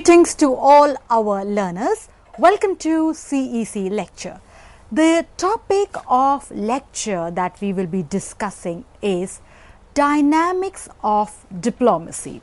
Greetings to all our learners. Welcome to CEC lecture. The topic of lecture that we will be discussing is dynamics of diplomacy.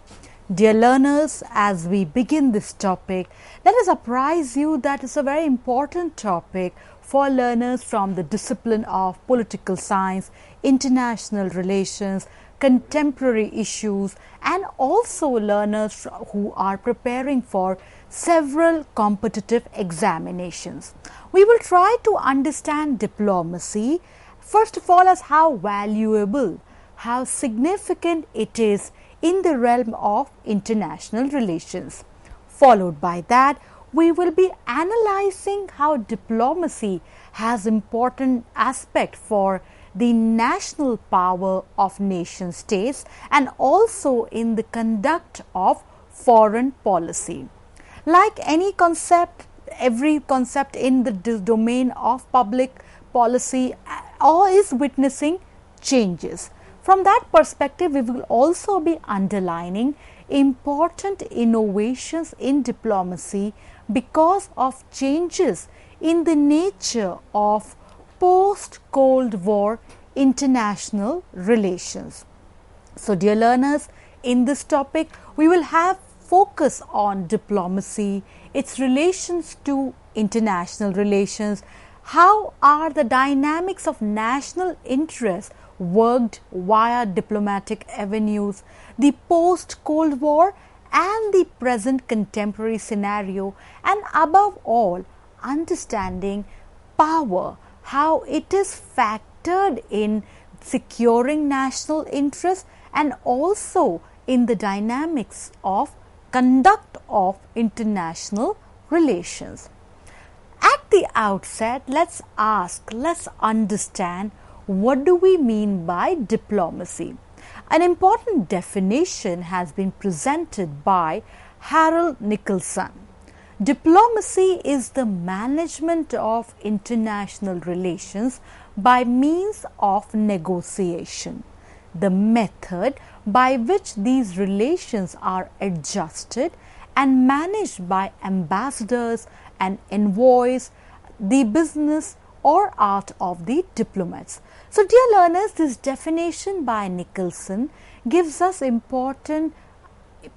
Dear learners, as we begin this topic, let us apprise you that it's a very important topic for learners from the discipline of political science, international relations, contemporary issues, and also learners who are preparing for several competitive examinations. We will try to understand diplomacy, first of all, as how valuable, how significant it is in the realm of international relations. Followed by that, we will be analyzing how diplomacy has important aspect for the national power of nation states and also in the conduct of foreign policy. Like any concept, every concept in the domain of public policy is witnessing changes. From that perspective, we will also be underlining important innovations in diplomacy because of changes in the nature of post-Cold War international relations. So, dear learners, in this topic, we will have focus on diplomacy, its relations to international relations, how are the dynamics of national interest worked via diplomatic avenues, the post-Cold War and the present contemporary scenario, and above all, understanding power, how it is factored in securing national interest and also in the dynamics of conduct of international relations. At the outset, let's understand what do we mean by diplomacy. An important definition has been presented by Harold Nicolson. Diplomacy is the management of international relations by means of negotiation, the method by which these relations are adjusted and managed by ambassadors and envoys, the business or art of the diplomats. So, dear learners, this definition by Nicolson gives us important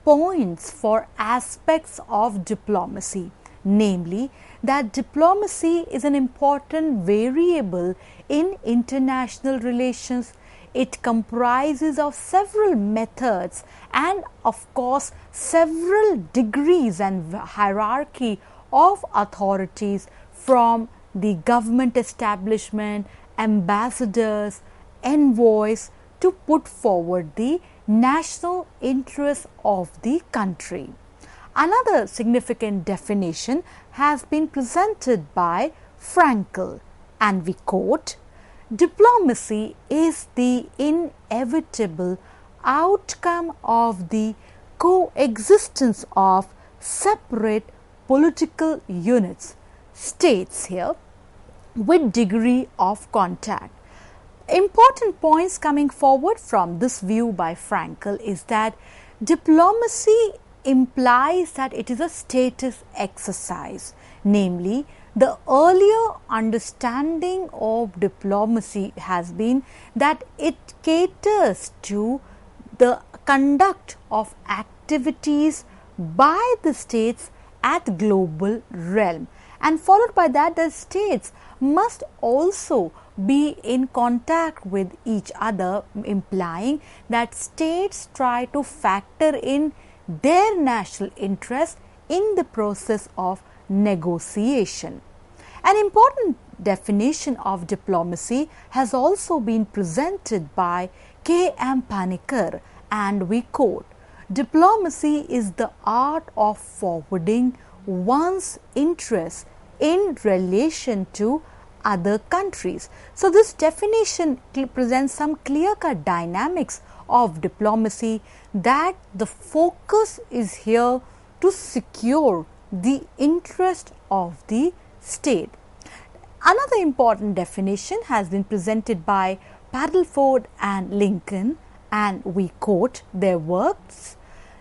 points for aspects of diplomacy, namely that diplomacy is an important variable in international relations. It comprises of several methods and of course several degrees and hierarchy of authorities, from the government establishment, ambassadors, envoys, to put forward the national interest of the country. Another significant definition has been presented by Frankel, and we quote, "Diplomacy is the inevitable outcome of the coexistence of separate political units, states here, with degree of contact." Important points coming forward from this view by Frankel is that diplomacy implies that it is a status exercise, namely the earlier understanding of diplomacy has been that it caters to the conduct of activities by the states at global realm, and followed by that the states must also be in contact with each other, implying that states try to factor in their national interest in the process of negotiation. An important definition of diplomacy has also been presented by K. M. Panikkar, and we quote, "Diplomacy is the art of forwarding one's interests in relation to other countries." So, this definition presents some clear-cut dynamics of diplomacy, that the focus is here to secure the interest of the state. Another important definition has been presented by Paddleford and Lincoln, and we quote their works.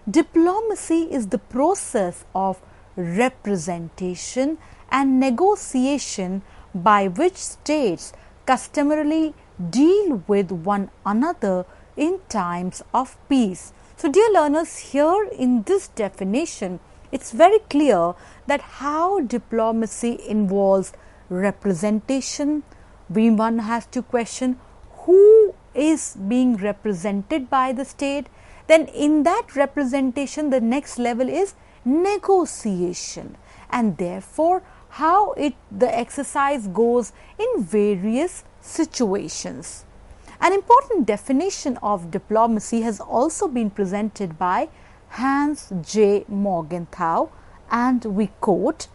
Diplomacy is the process of representation and negotiation by which states customarily deal with one another in times of peace. So, dear learners, here in this definition, it's very clear that how diplomacy involves representation. One has to question who is being represented by the state. Then in that representation, the next level is negotiation, and therefore how the exercise goes in various situations. An important definition of diplomacy has also been presented by Hans J. Morgenthau, and we quote,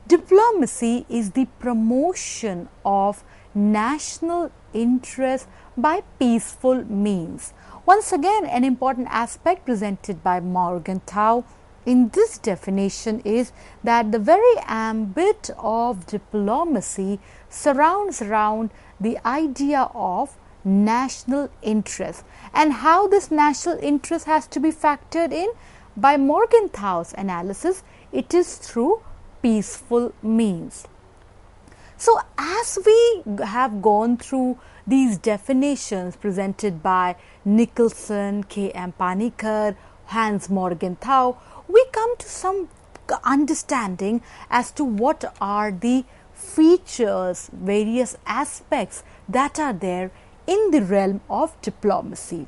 "Diplomacy is the promotion of national interest by peaceful means." Once again, an important aspect presented by Morgenthau in this definition is that the very ambit of diplomacy surrounds around the idea of national interest, and how this national interest has to be factored in by Morgenthau's analysis. It is through peaceful means. So, as we have gone through these definitions presented by Nicholson, K. M. Panikkar, Hans Morgenthau, we come to some understanding as to what are the features, various aspects that are there in the realm of diplomacy.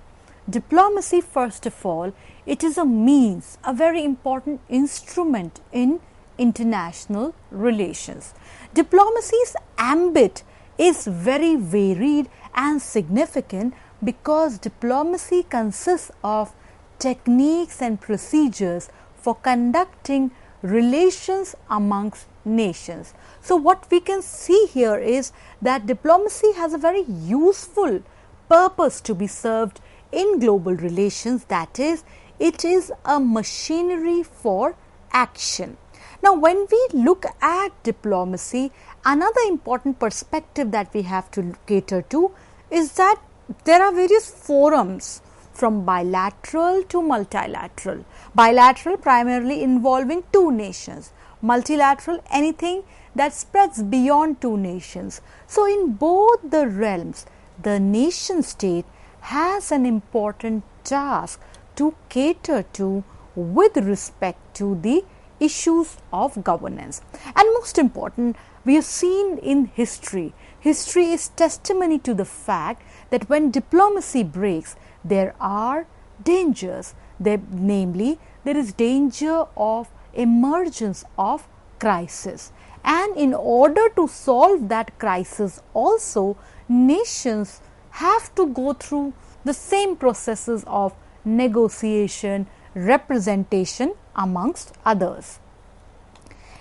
Diplomacy, first of all, it is a means, a very important instrument in international relations. Diplomacy's ambit is very varied and significant because diplomacy consists of techniques and procedures for conducting relations amongst nations. So, what we can see here is that diplomacy has a very useful purpose to be served in global relations, that is, it is a machinery for action. Now, when we look at diplomacy, another important perspective that we have to cater to is that there are various forums, from bilateral to multilateral. Bilateral primarily involving two nations, multilateral anything that spreads beyond two nations. So, in both the realms, the nation state has an important task to cater to with respect to the issues of governance. And most important, we have seen in history is testimony to the fact that when diplomacy breaks, there are dangers. Namely, there is danger of emergence of crisis, and in order to solve that crisis also, nations have to go through the same processes of negotiation, representation amongst others.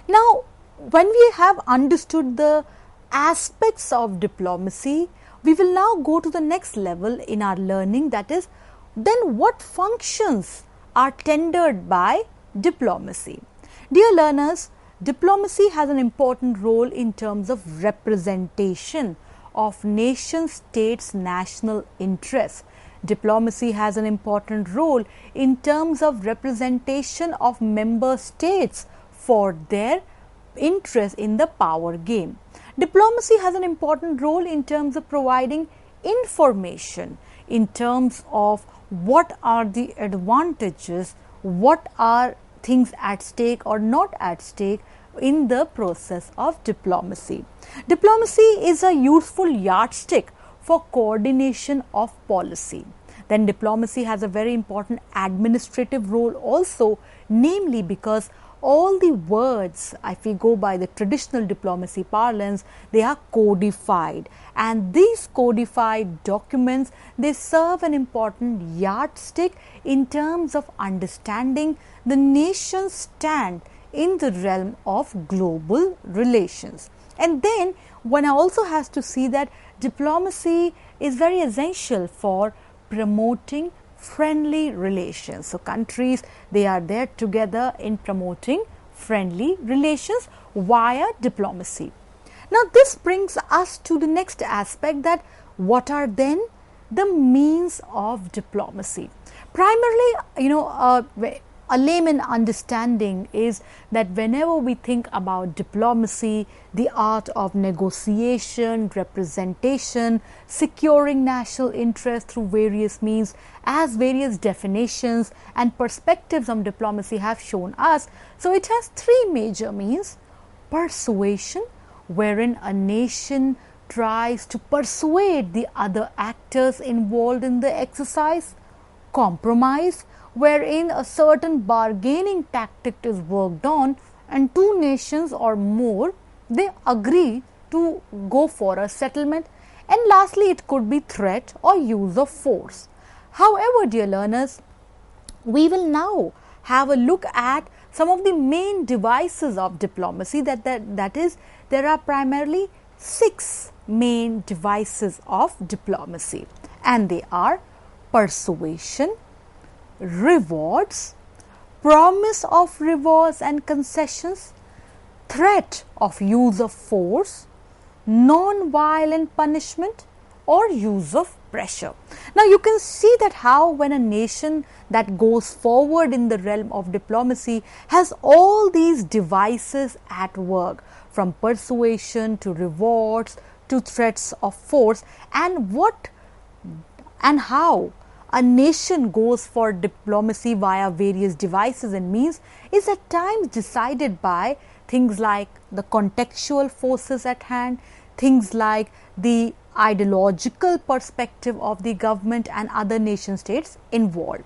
Now, when we have understood the aspects of diplomacy, we will now go to the next level in our learning, that is, then what functions are tendered by diplomacy. Dear learners, diplomacy has an important role in terms of representation of nation states' national interests. Diplomacy has an important role in terms of representation of member states for their interest in the power game. Diplomacy has an important role in terms of providing information, in terms of what are the advantages, what are things at stake or not at stake in the process of diplomacy. Diplomacy is a useful yardstick for coordination of policy. Then diplomacy has a very important administrative role also, namely because all the words, if we go by the traditional diplomacy parlance, they are codified, and these codified documents, they serve an important yardstick in terms of understanding the nation's stand in the realm of global relations. And then one also has to see that diplomacy is very essential for promoting friendly relations. So, countries, they are there together in promoting friendly relations via diplomacy. Now, this brings us to the next aspect, that what are the means of diplomacy. Primarily, a layman understanding is that whenever we think about diplomacy, the art of negotiation, representation, securing national interest through various means, as various definitions and perspectives on diplomacy have shown us. So it has three major means: persuasion, wherein a nation tries to persuade the other actors involved in the exercise; compromise, wherein a certain bargaining tactic is worked on and two nations or more, they agree to go for a settlement; and lastly, it could be threat or use of force. However, dear learners, we will now have a look at some of the main devices of diplomacy. That is, there are primarily 6 main devices of diplomacy, and they are persuasion, rewards, promise of rewards and concessions, threat of use of force, non-violent punishment, or use of pressure. Now you can see that how when a nation that goes forward in the realm of diplomacy has all these devices at work, from persuasion to rewards to threats of force, and what and how a nation goes for diplomacy via various devices and means is at times decided by things like the contextual forces at hand, things like the ideological perspective of the government and other nation states involved.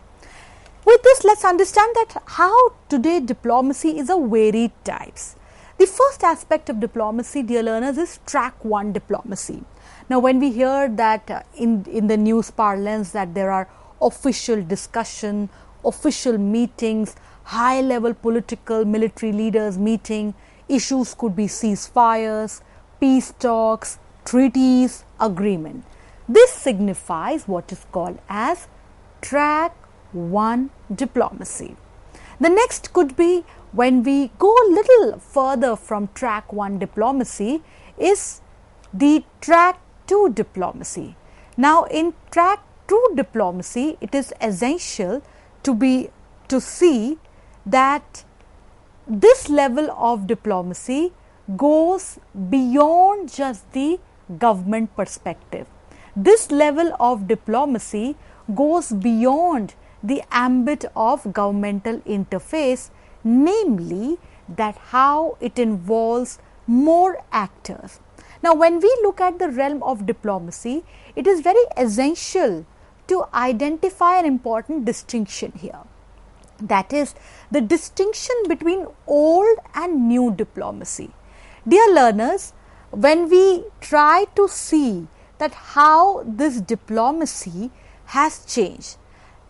With this, let's understand that how today diplomacy is of varied types. The first aspect of diplomacy, dear learners, is track 1 diplomacy. Now, when we hear that in the news parlance that there are official discussion, official meetings, high level political military leaders meeting, issues could be ceasefires, peace talks, treaties, agreement. This signifies what is called as track 1 diplomacy. The next could be, when we go a little further from track 1 diplomacy, is the track 2 diplomacy. Now in track 2 diplomacy, it is essential to see that this level of diplomacy goes beyond just the government perspective. This level of diplomacy goes beyond the ambit of governmental interface, namely that how it involves more actors. Now, when we look at the realm of diplomacy, it is very essential to identify an important distinction here. That is the distinction between old and new diplomacy. Dear learners, when we try to see that how this diplomacy has changed,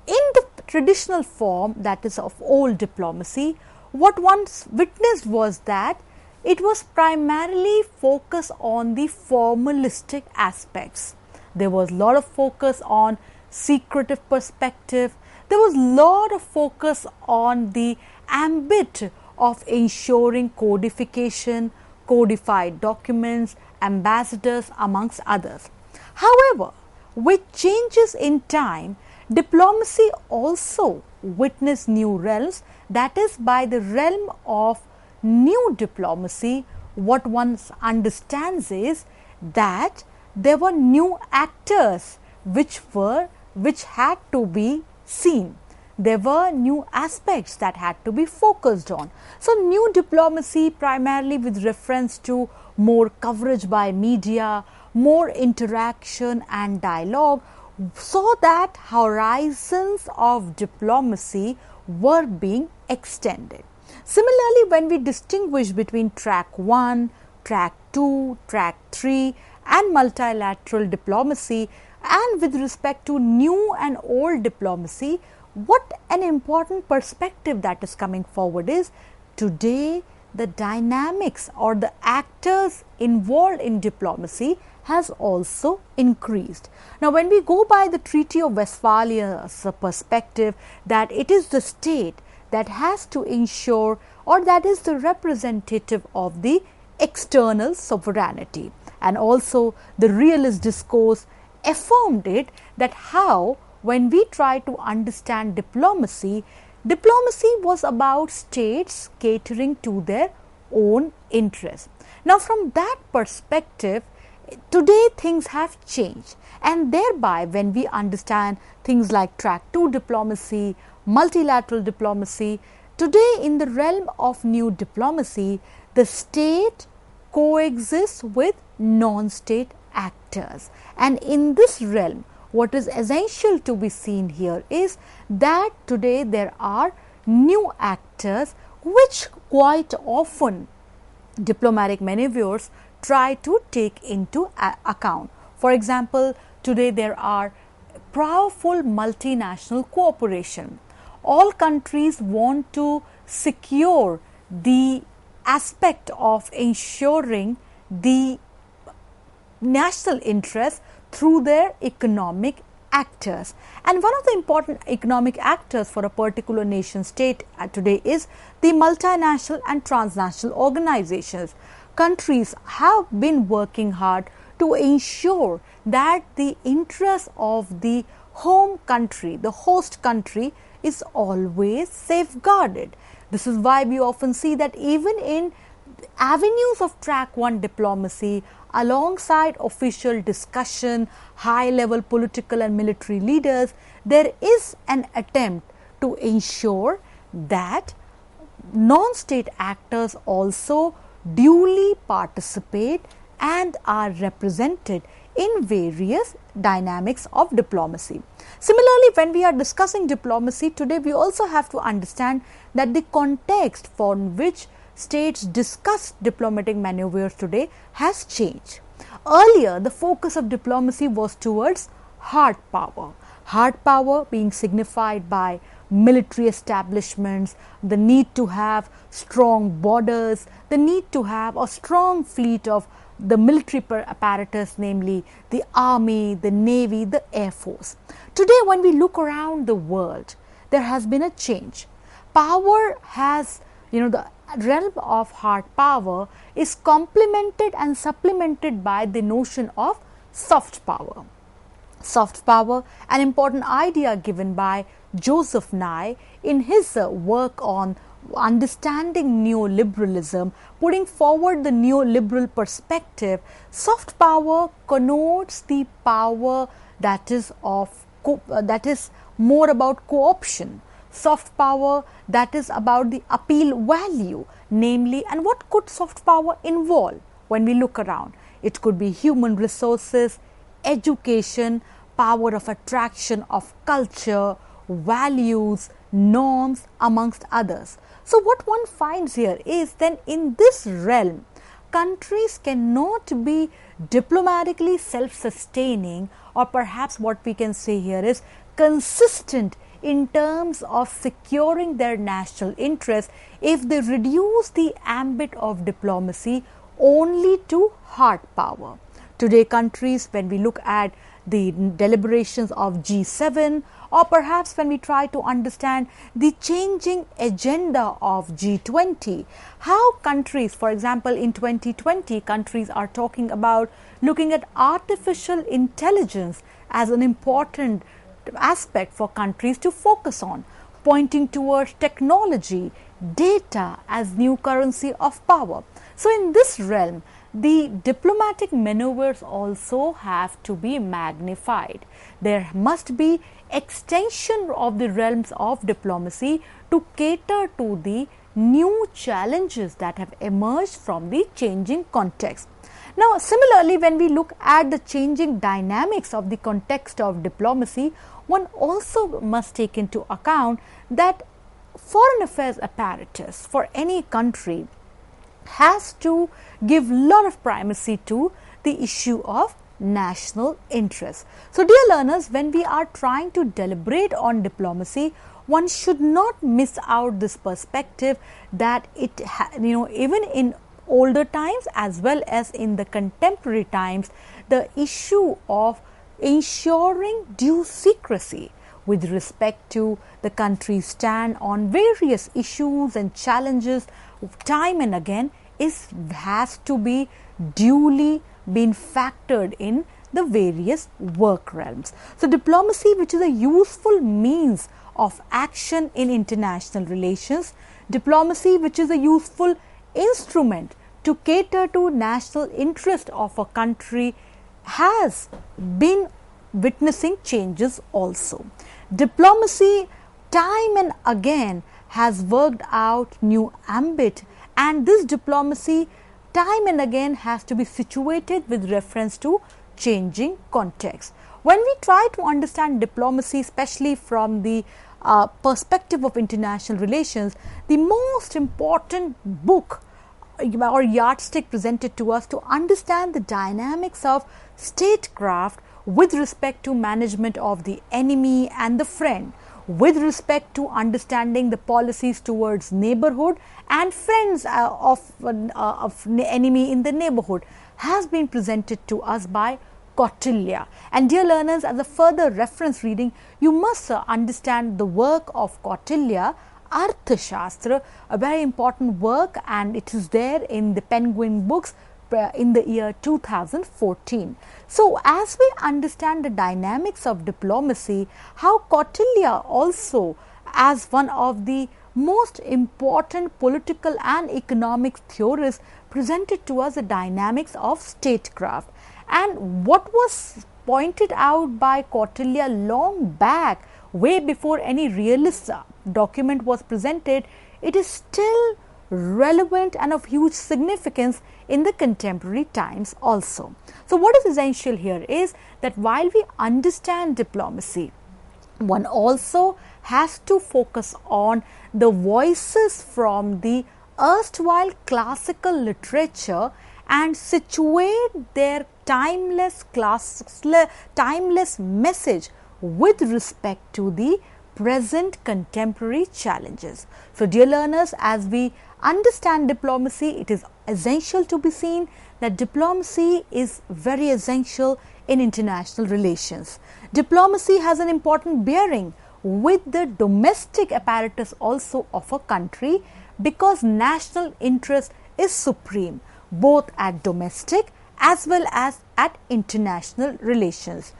in the traditional form, that is of old diplomacy, what once witnessed was that it was primarily focused on the formalistic aspects. There was a lot of focus on secretive perspective. There was a lot of focus on the ambit of ensuring codification, codified documents, ambassadors, amongst others. However, with changes in time, diplomacy also witnessed new realms. That is, by the realm of new diplomacy, what one understands is that there were new actors which had to be seen. There were new aspects that had to be focused on. So new diplomacy, primarily with reference to more coverage by media, more interaction and dialogue, so that horizons of diplomacy were being extended. Similarly, when we distinguish between track 1, track 2, track 3 and multilateral diplomacy, and with respect to new and old diplomacy, what an important perspective that is coming forward is, today the dynamics or the actors involved in diplomacy has also increased. Now, when we go by the Treaty of Westphalia's perspective, that it is the state that has to ensure, or that is the representative of the external sovereignty, and also the realist discourse affirmed it, that how when we try to understand diplomacy, Diplomacy was about states catering to their own interests. Now, from that perspective, today things have changed, and thereby when we understand things like track 2 diplomacy, multilateral diplomacy, today in the realm of new diplomacy, the state coexists with non-state actors, and in this realm what is essential to be seen here is that today there are new actors which quite often diplomatic maneuvers try to take into account. For example, today there are powerful multinational cooperation. All countries want to secure the aspect of ensuring the national interest through their economic actors. And one of the important economic actors for a particular nation state today is the multinational and transnational organizations. Countries have been working hard to ensure that the interest of the home country, the host country, is always safeguarded. This is why we often see that even in avenues of track 1 diplomacy, alongside official discussion, high level political and military leaders, there is an attempt to ensure that non-state actors also duly participate and are represented in various dynamics of diplomacy. Similarly, when we are discussing diplomacy today, we also have to understand that the context for which states discuss diplomatic maneuvers today has changed. Earlier, the focus of diplomacy was towards hard power. Hard power being signified by military establishments, the need to have strong borders, the need to have a strong fleet of the military apparatus, namely the army, the navy, the air force. Today, when we look around the world, there has been a change. Power has, the realm of hard power is complemented and supplemented by the notion of soft power. Soft power, an important idea given by Joseph Nye in his work on understanding neoliberalism, putting forward the neoliberal perspective. Soft power connotes the power that is more about co-option. Soft power that is about the appeal value, namely, and what could soft power involve when we look around? It could be human resources, education, power of attraction of culture, values, norms, amongst others. So what one finds here is then in this realm, countries cannot be diplomatically self-sustaining, or perhaps what we can say here is consistent in terms of securing their national interests if they reduce the ambit of diplomacy only to hard power. Today, countries, when we look at the deliberations of G7, or perhaps when we try to understand the changing agenda of G20, how countries, for example, in 2020, countries are talking about looking at artificial intelligence as an important aspect for countries to focus on, pointing towards technology, data as new currency of power. So in this realm, the diplomatic maneuvers also have to be magnified. There must be extension of the realms of diplomacy to cater to the new challenges that have emerged from the changing context. Now, similarly, when we look at the changing dynamics of the context of diplomacy, one also must take into account that foreign affairs apparatus for any country has to give lot of primacy to the issue of national interest. So, dear learners, when we are trying to deliberate on diplomacy, one should not miss out this perspective that it even in older times as well as in the contemporary times, the issue of ensuring due secrecy with respect to the country's stand on various issues and challenges time and again has to be duly been factored in the various work realms. So, diplomacy, which is a useful means of action in international relations. Diplomacy, which is a useful instrument to cater to national interest of a country, has been witnessing changes also. Diplomacy time and again has worked out new ambit, and this diplomacy time and again has to be situated with reference to changing context. When we try to understand diplomacy, especially from the perspective of international relations, the most important book or yardstick presented to us to understand the dynamics of statecraft with respect to management of the enemy and the friend, with respect to understanding the policies towards neighborhood and friends of enemy in the neighborhood, has been presented to us by Kautilya. And dear learners, as a further reference reading, you must understand the work of Kautilya, Arthashastra, a very important work, and it is there in the Penguin books in the year 2014. So, as we understand the dynamics of diplomacy, how Kautilya also, as one of the most important political and economic theorists, presented to us the dynamics of statecraft. And what was pointed out by Kautilya long back, way before any realist document was presented, it is still relevant and of huge significance in the contemporary times also. So, what is essential here is that while we understand diplomacy, one also has to focus on the voices from the erstwhile classical literature and situate their timeless message with respect to the present contemporary challenges. So, dear learners, as we understand diplomacy, it is essential to be seen that diplomacy is very essential in international relations. Diplomacy has an important bearing with the domestic apparatus also of a country, because national interest is supreme both at domestic as well as at international relations.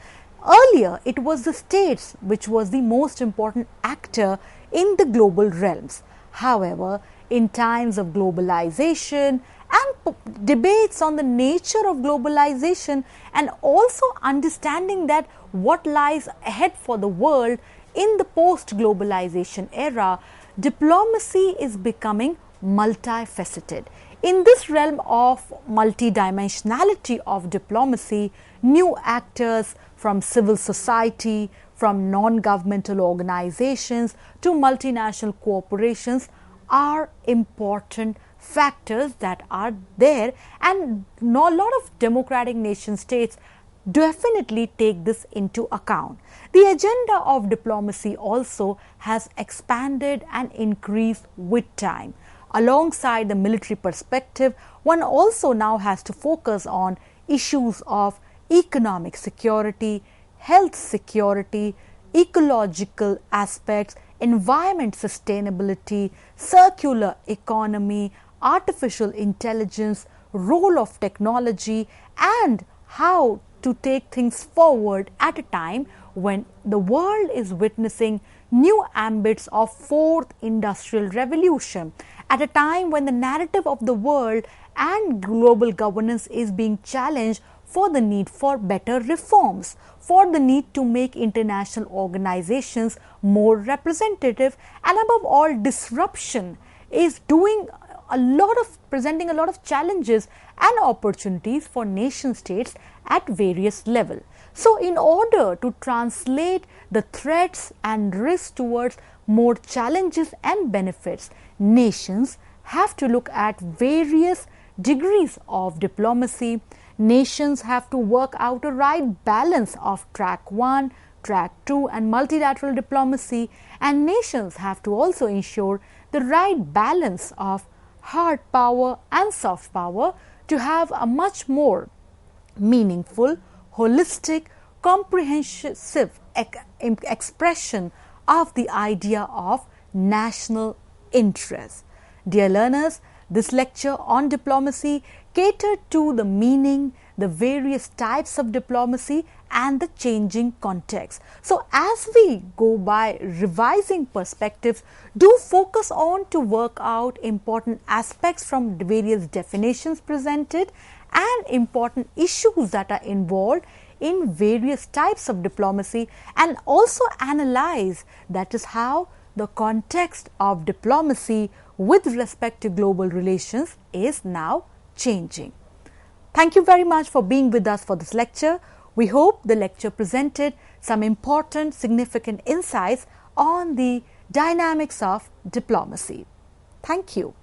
Earlier, it was the states which was the most important actor in the global realms. However, in times of globalization and debates on the nature of globalization, and also understanding that what lies ahead for the world in the post-globalization era, diplomacy is becoming multifaceted. In this realm of multidimensionality of diplomacy, new actors from civil society, from non-governmental organizations to multinational corporations are important factors that are there, and a lot of democratic nation states definitely take this into account. The agenda of diplomacy also has expanded and increased with time. Alongside the military perspective, one also now has to focus on issues of economic security, health security, ecological aspects, environment sustainability, circular economy, artificial intelligence, role of technology, and how to take things forward at a time when the world is witnessing new ambits of fourth industrial revolution, at a time when the narrative of the world and global governance is being challenged for the need for better reforms, for the need to make international organizations more representative, and above all, disruption is presenting a lot of challenges and opportunities for nation states at various levels. So, in order to translate the threats and risks towards more challenges and benefits, nations have to look at various degrees of diplomacy. Nations have to work out a right balance of track 1, track 2 and multilateral diplomacy, and nations have to also ensure the right balance of hard power and soft power to have a much more meaningful, holistic, comprehensive expression of the idea of national interest. Dear learners, this lecture on diplomacy cater to the meaning, the various types of diplomacy and the changing context. So as we go by revising perspectives, do focus on to work out important aspects from the various definitions presented and important issues that are involved in various types of diplomacy, and also analyze that is how the context of diplomacy with respect to global relations is now changing. Thank you very much for being with us for this lecture. We hope the lecture presented some important, significant insights on the dynamics of diplomacy. Thank you.